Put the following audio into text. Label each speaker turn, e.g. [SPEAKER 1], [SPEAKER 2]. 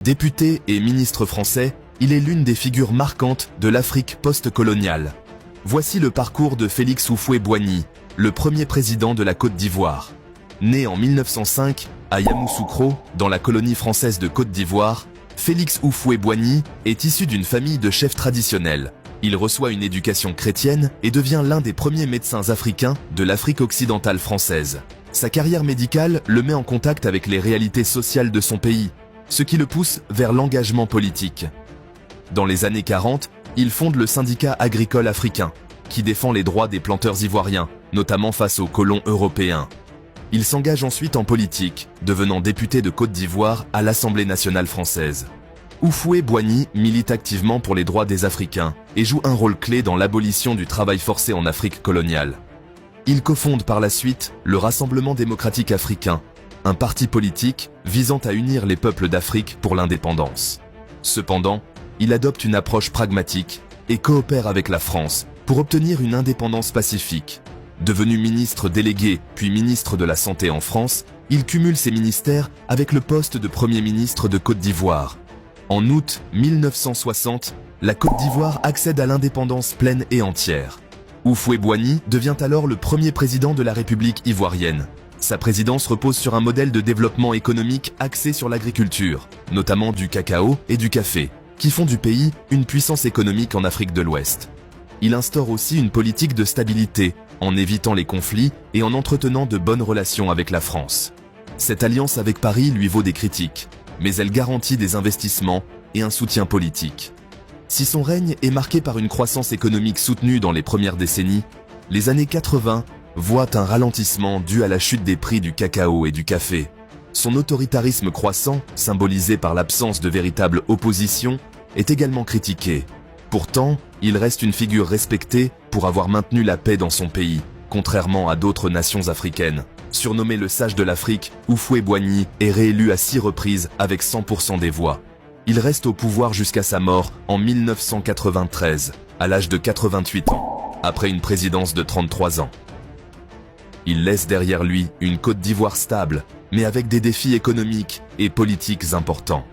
[SPEAKER 1] Député et ministre français, il est l'une des figures marquantes de l'Afrique post-coloniale. Voici le parcours de Félix Houphouët-Boigny, le premier président de la Côte d'Ivoire. Né en 1905 à Yamoussoukro, dans la colonie française de Côte d'Ivoire, Félix Houphouët-Boigny est issu d'une famille de chefs traditionnels. Il reçoit une éducation chrétienne et devient l'un des premiers médecins africains de l'Afrique occidentale française. Sa carrière médicale le met en contact avec les réalités sociales de son pays, ce qui le pousse vers l'engagement politique. Dans les années 40, il fonde le syndicat agricole africain, qui défend les droits des planteurs ivoiriens, notamment face aux colons européens. Il s'engage ensuite en politique, devenant député de Côte d'Ivoire à l'Assemblée nationale française. Houphouët-Boigny milite activement pour les droits des Africains et joue un rôle clé dans l'abolition du travail forcé en Afrique coloniale. Il cofonde par la suite le Rassemblement démocratique africain, un parti politique visant à unir les peuples d'Afrique pour l'indépendance. Cependant, il adopte une approche pragmatique et coopère avec la France pour obtenir une indépendance pacifique. Devenu ministre délégué puis ministre de la Santé en France, il cumule ses ministères avec le poste de Premier ministre de Côte d'Ivoire. En août 1960, la Côte d'Ivoire accède à l'indépendance pleine et entière. Houphouët-Boigny devient alors le premier président de la République ivoirienne. Sa présidence repose sur un modèle de développement économique axé sur l'agriculture, notamment du cacao et du café, qui font du pays une puissance économique en Afrique de l'Ouest. Il instaure aussi une politique de stabilité, en évitant les conflits et en entretenant de bonnes relations avec la France. Cette alliance avec Paris lui vaut des critiques, mais elle garantit des investissements et un soutien politique. Si son règne est marqué par une croissance économique soutenue dans les premières décennies, les années 80 voient un ralentissement dû à la chute des prix du cacao et du café. Son autoritarisme croissant, symbolisé par l'absence de véritable opposition, est également critiqué. Pourtant, il reste une figure respectée pour avoir maintenu la paix dans son pays, contrairement à d'autres nations africaines. Surnommé le sage de l'Afrique, Houphouët-Boigny est réélu à 6 reprises avec 100% des voix. Il reste au pouvoir jusqu'à sa mort en 1993, à l'âge de 88 ans, après une présidence de 33 ans. Il laisse derrière lui une Côte d'Ivoire stable, mais avec des défis économiques et politiques importants.